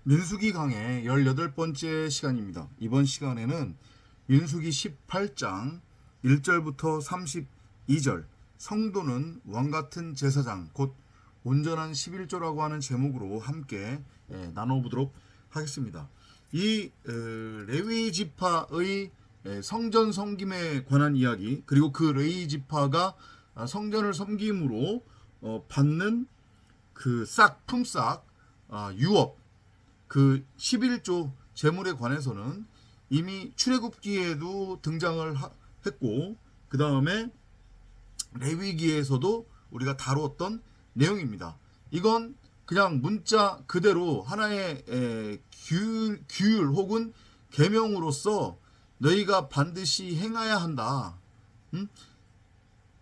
민수기 강의 18번째 시간입니다. 이번 시간에는 민수기 18장 1절부터 32절 성도는 왕같은 제사장 곧 온전한 11조라고 하는 제목으로 함께 나눠보도록 하겠습니다. 이 레위 지파의 성전 섬김에 관한 이야기, 그리고 그 레위 지파가 성전을 섬김으로 받는 그 품삯, 유업, 그 11조 재물에 관해서는 이미 출애굽기에도 등장을 했고, 그 다음에 레위기에서도 우리가 다루었던 내용입니다. 이건 그냥 문자 그대로 하나의 규율 혹은 계명으로서 너희가 반드시 행해야 한다.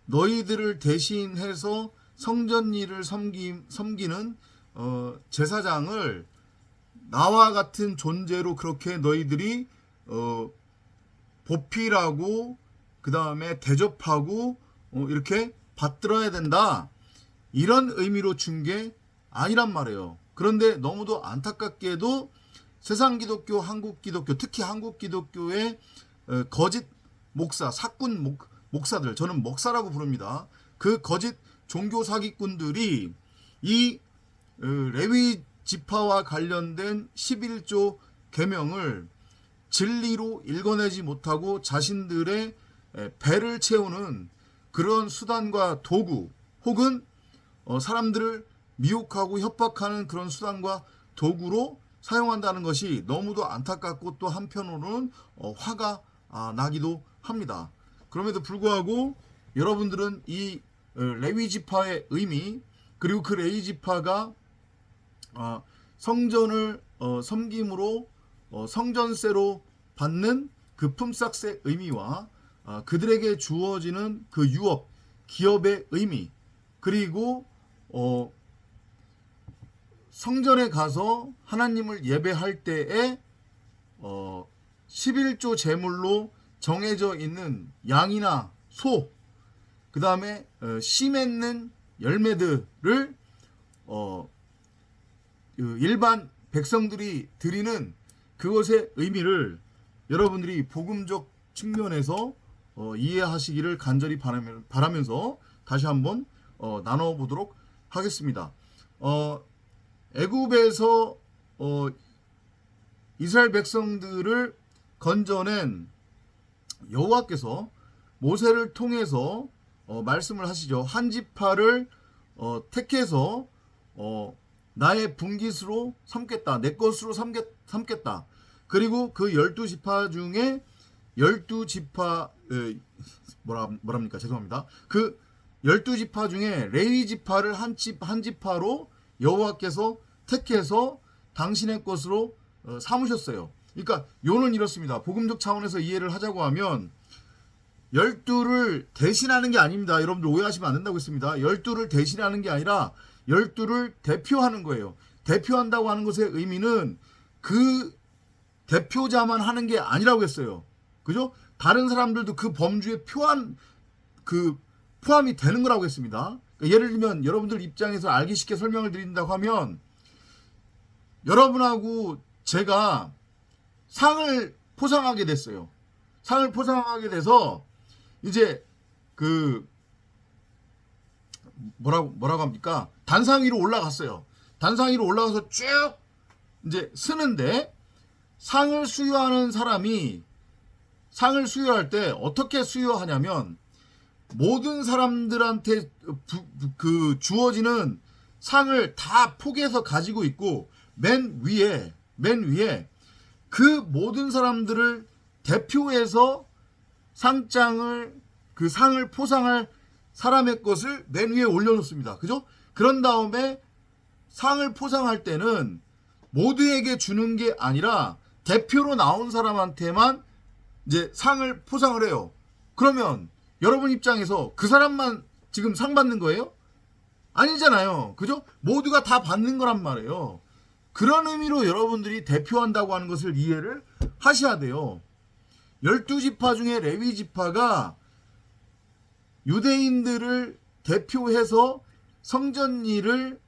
너희들을 대신해서 성전 일을 섬기는 제사장을 나와 같은 존재로 그렇게 너희들이 보필하고 그 다음에 대접하고 이렇게 받들어야 된다, 이런 의미로 준 게 아니란 말이에요. 그런데 너무도 안타깝게도 세상 기독교, 한국 기독교, 특히 한국 기독교의 거짓 목사, 사꾼 목사들, 저는 목사라고 부릅니다. 그 거짓 종교 사기꾼들이 이 레위 지파와 관련된 11조 계명을 진리로 읽어내지 못하고 자신들의 배를 채우는 그런 수단과 도구, 혹은 사람들을 미혹하고 협박하는 그런 수단과 도구로 사용한다는 것이 너무도 안타깝고, 또 한편으로는 화가 나기도 합니다. 그럼에도 불구하고 여러분들은 이 레위 지파의 의미, 그리고 그 레위 지파가 성전을 섬김으로 성전세로 받는 그 품삯의 의미와 그들에게 주어지는 그 유업, 기업의 의미, 그리고 성전에 가서 하나님을 예배할 때에 11조 제물로 정해져 있는 양이나 소, 그 다음에 씨 맺는 열매들을 일반 백성들이 드리는 그것의 의미를 여러분들이 복음적 측면에서 이해하시기를 간절히 바라면서 다시 한번 나눠보도록 하겠습니다. 애굽에서 이스라엘 백성들을 건져낸 여호와께서 모세를 통해서 말씀을 하시죠. 한 지파를 택해서 나의 분깃으로 삼겠다, 내 것으로 삼겠다. 그리고 그 12지파 중에 12지파 뭐랍니까? 죄송합니다. 그 12지파 중에 레위 지파를 한 지파로 여호와께서 택해서 당신의 것으로 삼으셨어요. 그러니까 요는 이렇습니다. 복음적 차원에서 이해를 하자고 하면 12를 대신하는 게 아닙니다. 여러분들 오해하시면 안 된다고 했습니다. 12를 대신하는 게 아니라 12를 대표하는 거예요. 대표한다고 하는 것의 의미는 그 대표자만 하는 게 아니라고 했어요. 그죠? 다른 사람들도 그 범주에 포함이 되는 거라고 했습니다. 그러니까 예를 들면 여러분들 입장에서 알기 쉽게 설명을 드린다고 하면, 여러분하고 제가 상을 포상하게 됐어요. 상을 포상하게 돼서 이제 그 뭐라고 합니까? 단상 위로 올라갔어요. 단상 위로 올라가서 쭉 이제 쓰는데, 상을 수여하는 사람이 상을 수여할 때 어떻게 수여하냐면, 모든 사람들한테 주어지는 상을 다 포개서 가지고 있고, 맨 위에 그 모든 사람들을 대표해서 그 상을 포상할 사람의 것을 맨 위에 올려놓습니다. 그죠? 그런 다음에 상을 포상할 때는 모두에게 주는 게 아니라 대표로 나온 사람한테만 이제 상을 포상을 해요. 그러면 여러분 입장에서 그 사람만 지금 상 받는 거예요? 아니잖아요. 그죠? 모두가 다 받는 거란 말이에요. 그런 의미로 여러분들이 대표한다고 하는 것을 이해를 하셔야 돼요. 12지파 중에 레위 지파가 유대인들을 대표해서 성전 일을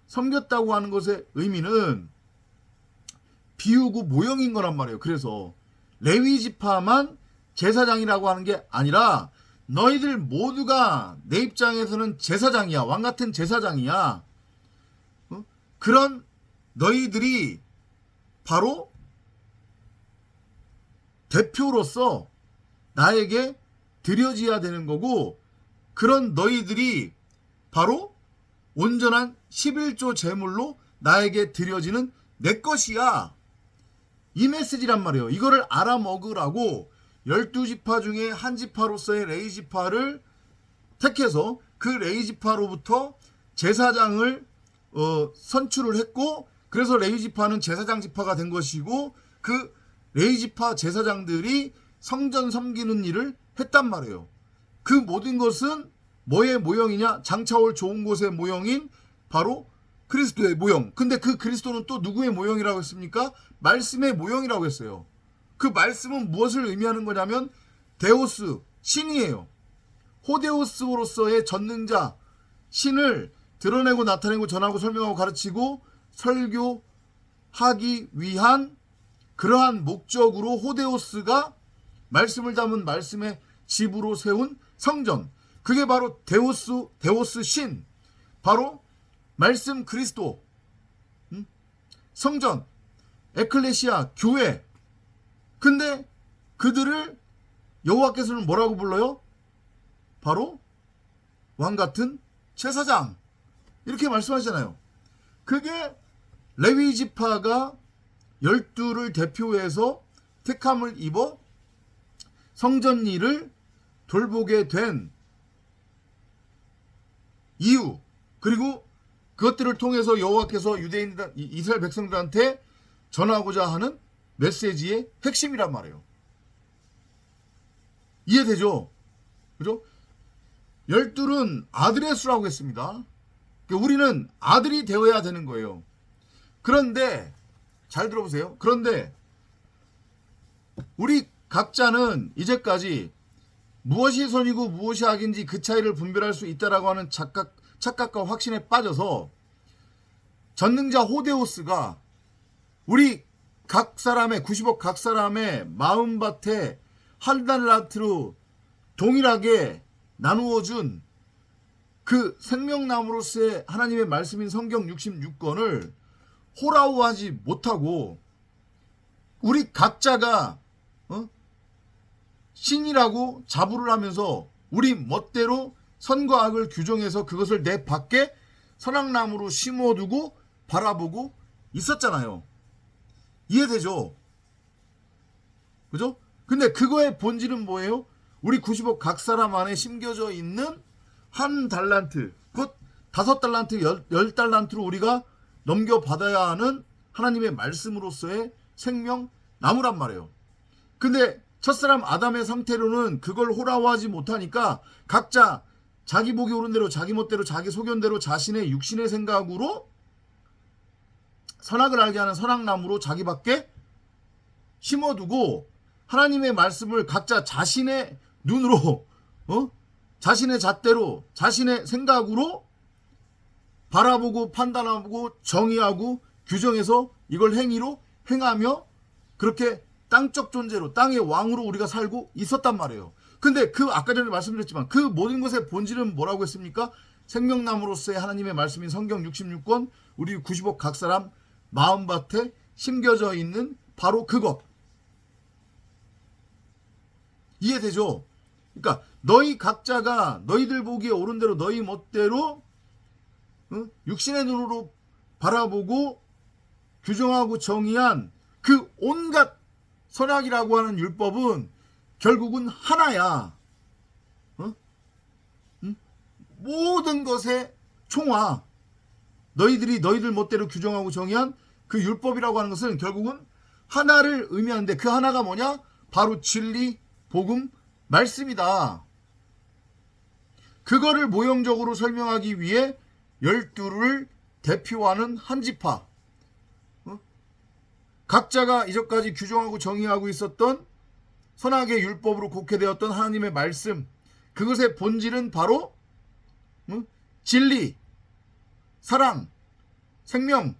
섬겼다고 하는 것의 의미는 비유고 모형인 거란 말이에요. 그래서 레위 지파만 제사장이라고 하는 게 아니라 너희들 모두가 내 입장에서는 제사장이야. 왕 같은 제사장이야. 그런 너희들이 바로 대표로서 나에게 드려져야 되는 거고, 그런 너희들이 바로 온전한 11조 제물로 나에게 드려지는 내 것이야. 이 메시지란 말이에요. 이거를 알아먹으라고 12지파 중에 한 지파로서의 레위 지파를 택해서 그 레위 지파로부터 제사장을 선출을 했고, 그래서 레위 지파는 제사장 지파가 된 것이고, 그 레위 지파 제사장들이 성전 섬기는 일을 했단 말이에요. 그 모든 것은 뭐의 모형이냐? 장차올 좋은 곳의 모형인 바로 그리스도의 모형. 근데 그 그리스도는 또 누구의 모형이라고 했습니까? 말씀의 모형이라고 했어요. 그 말씀은 무엇을 의미하는 거냐면 데오스, 신이에요. 호데오스로서의 전능자, 신을 드러내고 나타내고 전하고 설명하고 가르치고 설교하기 위한 그러한 목적으로 호데오스가 말씀을 담은 말씀의 집으로 세운 성전, 그게 바로 데오스 신, 바로 말씀 그리스도, 성전, 에클레시아, 교회. 근데 그들을 여호와께서는 뭐라고 불러요? 바로 왕같은 제사장, 이렇게 말씀하시잖아요. 그게 레위 지파가 12를 대표해서 택함을 입어 성전 일을 돌보게 된 이유, 그리고 그것들을 통해서 여호와께서 이스라엘 백성들한테 전하고자 하는 메시지의 핵심이란 말이에요. 이해되죠? 그죠? 12은 아들의 수라고 했습니다. 우리는 아들이 되어야 되는 거예요. 그런데 잘 들어보세요. 그런데 우리 각자는 이제까지 무엇이 선이고 무엇이 악인지 그 차이를 분별할 수 있다라고 하는 착각과 확신에 빠져서 전능자 호데오스가 우리 각 사람의 90억 각 사람의 마음밭에 한 달란트로 동일하게 나누어준 그 생명나무로서의 하나님의 말씀인 성경 66권을 호라우하지 못하고 우리 각자가 신이라고 자부를 하면서 우리 멋대로 선과 악을 규정해서 그것을 내 밖에 선악나무로 심어두고 바라보고 있었잖아요. 이해되죠? 그죠? 근데 그거의 본질은 뭐예요? 우리 90억 각 사람 안에 심겨져 있는 한 달란트, 곧 5달란트, 10달란트로 우리가 넘겨받아야 하는 하나님의 말씀으로서의 생명 나무란 말이에요. 근데 첫사람 아담의 상태로는 그걸 호라워하지 못하니까 각자 자기 보기 옳은 대로 자기 멋대로 자기 소견대로 자신의 육신의 생각으로 선악을 알게 하는 선악나무로 자기 밖에 심어두고 하나님의 말씀을 각자 자신의 눈으로 자신의 잣대로 자신의 생각으로 바라보고 판단하고 정의하고 규정해서 이걸 행위로 행하며 그렇게 땅적 존재로 땅의 왕으로 우리가 살고 있었단 말이에요. 근데 그 아까 전에 말씀드렸지만 그 모든 것의 본질은 뭐라고 했습니까? 생명나무로서의 하나님의 말씀인 성경 66권 우리 90억 각 사람 마음밭에 심겨져 있는 바로 그것. 이해되죠? 그러니까 너희 각자가 너희들 보기에 옳은 대로 너희 멋대로 육신의 눈으로 바라보고 규정하고 정의한 그 온갖 선악이라고 하는 율법은 결국은 하나야. 모든 것의 총화. 너희들이 너희들 멋대로 규정하고 정의한 그 율법이라고 하는 것은 결국은 하나를 의미하는데 그 하나가 뭐냐? 바로 진리, 복음, 말씀이다. 그거를 모형적으로 설명하기 위해 12를 대표하는 한 지파. 각자가 이전까지 규정하고 정의하고 있었던 선악의 율법으로 곡해되었던 하나님의 말씀, 그것의 본질은 바로 진리, 사랑, 생명,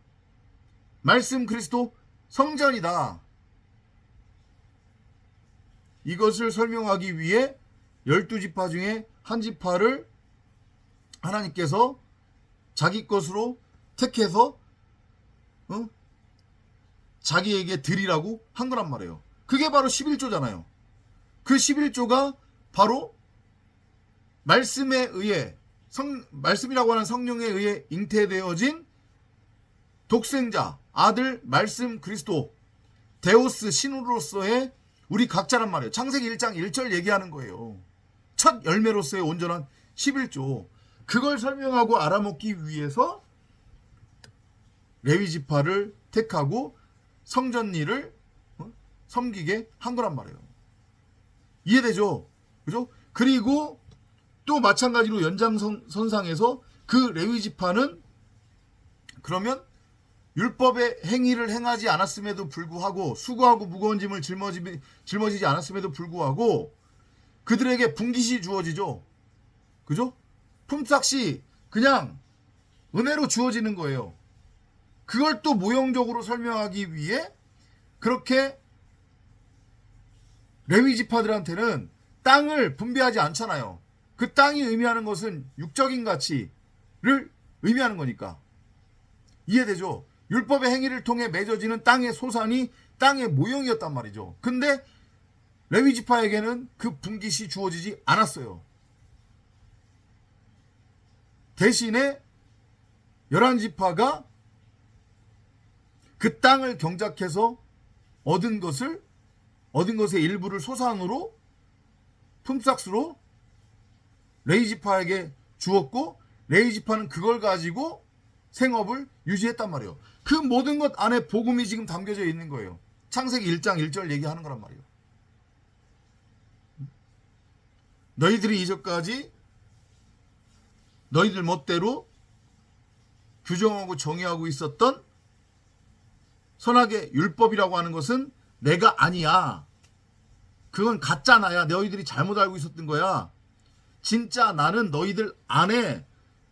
말씀 그리스도, 성전이다. 이것을 설명하기 위해 12지파 중에 한 지파를 하나님께서 자기 것으로 택해서 자기에게 드리라고 한 거란 말이에요. 그게 바로 11조잖아요. 그 11조가 바로 말씀에 의해 말씀이라고 하는 성령에 의해 잉태되어진 독생자 아들 말씀 그리스도 데오스 신으로서의 우리 각자란 말이에요. 창세기 1장 1절 얘기하는 거예요. 첫 열매로서의 온전한 11조. 그걸 설명하고 알아먹기 위해서 레위 지파를 택하고 성전 일을 섬기게 한 거란 말이에요. 이해되죠? 그죠? 그리고 또 마찬가지로 연장선상에서 그 레위 지파는 그러면 율법의 행위를 행하지 않았음에도 불구하고 수고하고 무거운 짐을 짊어지지 않았음에도 불구하고 그들에게 분깃이 주어지죠. 그죠? 품삯이 그냥 은혜로 주어지는 거예요. 그걸 또 모형적으로 설명하기 위해 그렇게 레위 지파들한테는 땅을 분배하지 않잖아요. 그 땅이 의미하는 것은 육적인 가치를 의미하는 거니까. 이해되죠? 율법의 행위를 통해 맺어지는 땅의 소산이 땅의 모형이었단 말이죠. 근데 레위 지파에게는 그 분깃이 주어지지 않았어요. 대신에 11지파가 그 땅을 경작해서 얻은 것의 일부를 소산으로 품삯으로 레위 지파에게 주었고 레위 지파는 그걸 가지고 생업을 유지했단 말이에요. 그 모든 것 안에 복음이 지금 담겨져 있는 거예요. 창세기 1장 1절 얘기하는 거란 말이에요. 너희들이 이전까지 너희들 멋대로 규정하고 정의하고 있었던 선악의 율법이라고 하는 것은 내가 아니야. 그건 가짜나야. 너희들이 잘못 알고 있었던 거야. 진짜 나는 너희들 안에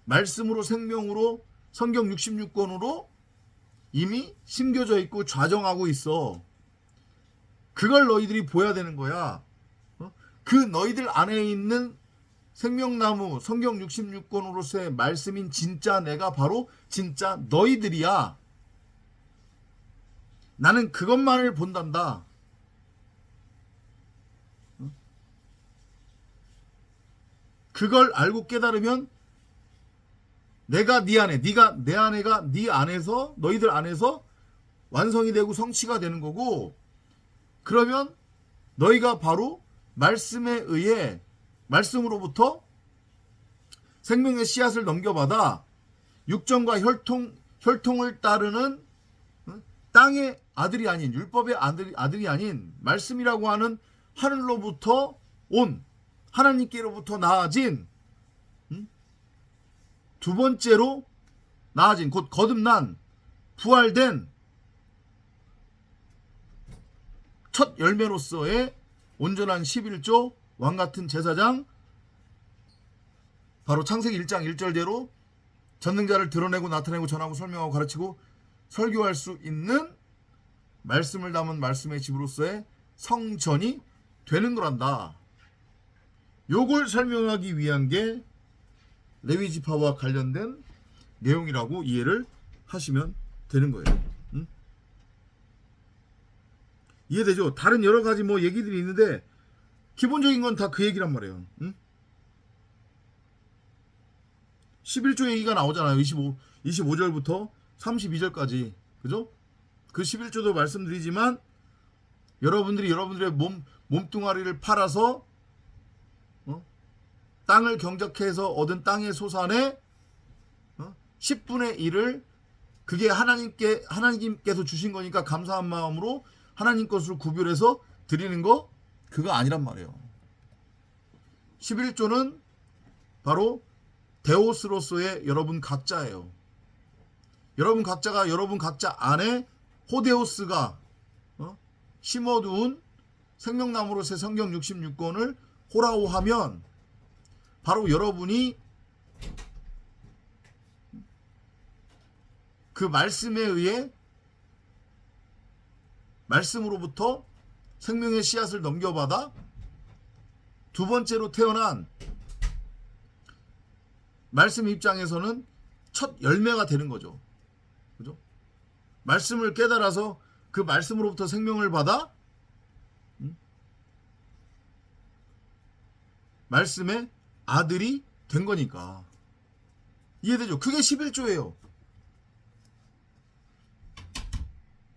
말씀으로 생명으로 성경 66권으로 이미 심겨져 있고 좌정하고 있어. 그걸 너희들이 보여야 되는 거야. 그 너희들 안에 있는 생명나무 성경 66권으로서의 말씀인 진짜 내가 바로 진짜 너희들이야. 나는 그것만을 본단다. 그걸 알고 깨달으면 내가 네 안에, 네가 내 안에가 네 안에서 너희들 안에서 완성이 되고 성취가 되는 거고, 그러면 너희가 바로 말씀에 의해 말씀으로부터 생명의 씨앗을 넘겨받아 육정과 혈통을 따르는 땅의 아들이 아닌 율법의 아들이 아닌 말씀이라고 하는 하늘로부터 온 하나님께로부터 나아진 두 번째로 나아진 곧 거듭난 부활된 첫 열매로서의 온전한 11조 왕같은 제사장, 바로 창세기 1장 1절대로 전능자를 드러내고 나타내고 전하고 설명하고 가르치고 설교할 수 있는 말씀을 담은 말씀의 집으로서의 성전이 되는 거란다. 요걸 설명하기 위한 게 레위 지파와 관련된 내용이라고 이해를 하시면 되는 거예요. 응? 이해되죠? 다른 여러 가지 뭐 얘기들이 있는데 기본적인 건 다 그 얘기란 말이에요. 응? 11조 얘기가 나오잖아요. 25절부터 32절까지. 그죠? 그 11조도 말씀드리지만 여러분들의 몸뚱아리를 팔아서 땅을 경작해서 얻은 땅의 소산의 10분의 1을 그게 하나님께서 주신 거니까 감사한 마음으로 하나님 것으로 구별해서 드리는 거 그거 아니란 말이에요. 11조는 바로 데오스로서의 여러분 각자예요. 여러분 각자가 여러분 각자 안에 호데오스가 심어둔 생명나무로서의 성경 66권을 호라오하면 바로 여러분이 그 말씀에 의해 말씀으로부터 생명의 씨앗을 넘겨받아 두 번째로 태어난 말씀 입장에서는 첫 열매가 되는 거죠. 그죠? 말씀을 깨달아서 그 말씀으로부터 생명을 받아 말씀의 아들이 된 거니까. 이해되죠? 그게 11조예요.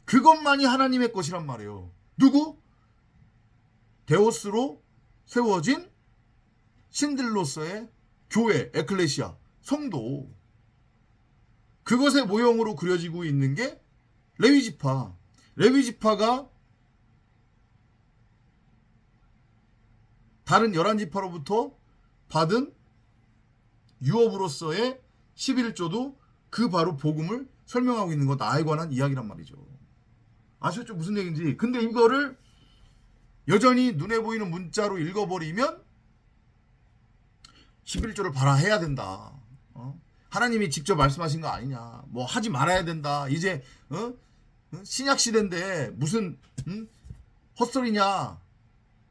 그것만이 하나님의 것이란 말이에요. 누구? 데오스로 세워진 신들로서의 교회, 에클레시아, 성도. 그것의 모형으로 그려지고 있는 게 레위지파. 레위지파가 다른 11지파로부터 받은 유업으로서의 11조도 그 바로 복음을 설명하고 있는 것, 나에 관한 이야기란 말이죠. 아셨죠? 무슨 얘기인지. 근데 이거를 여전히 눈에 보이는 문자로 읽어버리면 11조를 봐라 해야 된다. 하나님이 직접 말씀하신 거 아니냐. 뭐 하지 말아야 된다. 이제 신약 시대인데 무슨 헛소리냐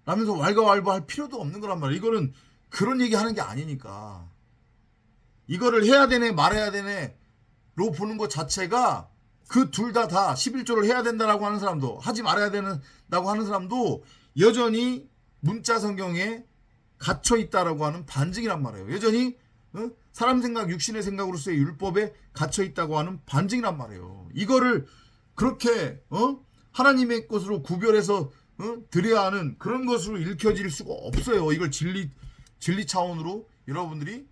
라면서 왈가왈부할 필요도 없는 거란 말이야. 이거는 그런 얘기 하는 게 아니니까. 이거를 해야 되네 말아야 되네로 보는 것 자체가 그 둘 다 11조를 해야 된다라고 하는 사람도, 하지 말아야 된다고 하는 사람도 여전히 문자 성경에 갇혀 있다라고 하는 반증이란 말이에요. 여전히 사람 생각, 육신의 생각으로서의 율법에 갇혀 있다고 하는 반증이란 말이에요. 이거를 그렇게 하나님의 것으로 구별해서 드려야 하는 그런 것으로 읽혀질 수가 없어요. 이걸 진리 차원으로 여러분들이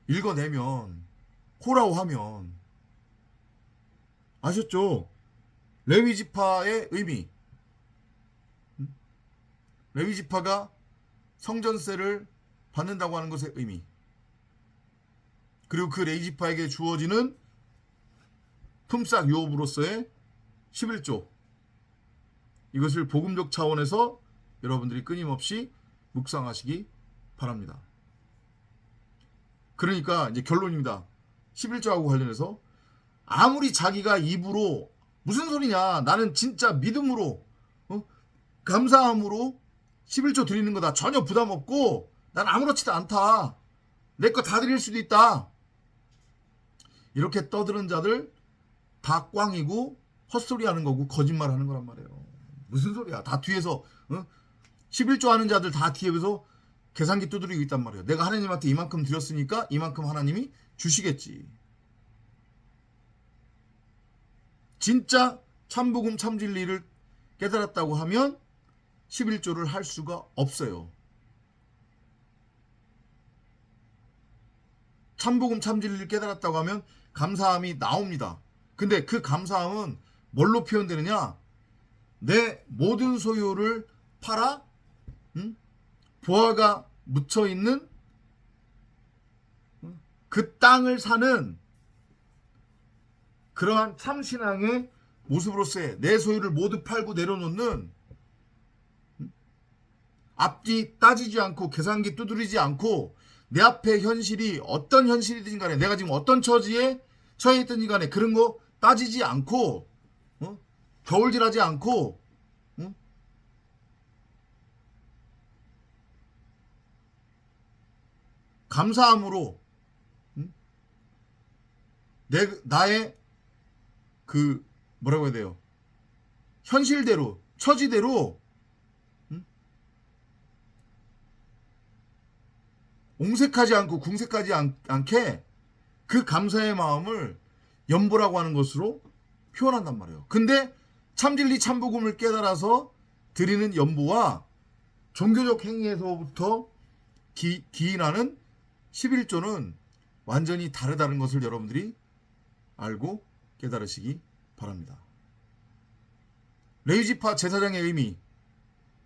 읽어내면, 호라고 하면. 아셨죠? 레위지파의 의미. 레위지파가 성전세를 받는다고 하는 것의 의미. 그리고 그 레위지파에게 주어지는 품삯 유업으로서의 11조. 이것을 복음적 차원에서 여러분들이 끊임없이 묵상하시기 바랍니다. 그러니까 이제 결론입니다. 11조하고 관련해서 아무리 자기가 입으로 무슨 소리냐, 나는 진짜 믿음으로 감사함으로 11조 드리는 거다, 전혀 부담 없고 난 아무렇지도 않다, 내 거 다 드릴 수도 있다, 이렇게 떠드는 자들 다 꽝이고 헛소리하는 거고 거짓말하는 거란 말이에요. 무슨 소리야. 다 뒤에서 11조 하는 자들 다 뒤에서 계산기 두드리고 있단 말이에요. 내가 하나님한테 이만큼 드렸으니까 이만큼 하나님이 주시겠지. 진짜 참복음 참진리를 깨달았다고 하면 11조를 할 수가 없어요. 참복음 참진리를 깨달았다고 하면 감사함이 나옵니다. 근데 그 감사함은 뭘로 표현되느냐? 내 모든 소유를 팔아 보화가 묻혀있는 그 땅을 사는 그러한 참신앙의 모습으로서의 내 소유를 모두 팔고 내려놓는, 앞뒤 따지지 않고 계산기 두드리지 않고 내 앞에 현실이 어떤 현실이든 간에, 내가 지금 어떤 처지에 처해 있든지 간에 그런 거 따지지 않고 겨울질하지 않고 감사함으로 나의 그 뭐라고 해야 돼요? 현실대로, 처지대로 옹색하지 않고 궁색하지 않게 그 감사의 마음을 연보라고 하는 것으로 표현한단 말이에요. 근데 참진리 참복음을 깨달아서 드리는 연보와 종교적 행위에서부터 기인하는 11조는 완전히 다르다는 것을 여러분들이 알고 깨달으시기 바랍니다. 레위지파 제사장의 의미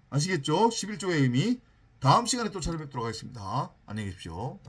아시겠죠? 11조의 의미. 다음 시간에 또 찾아뵙도록 하겠습니다. 안녕히 계십시오.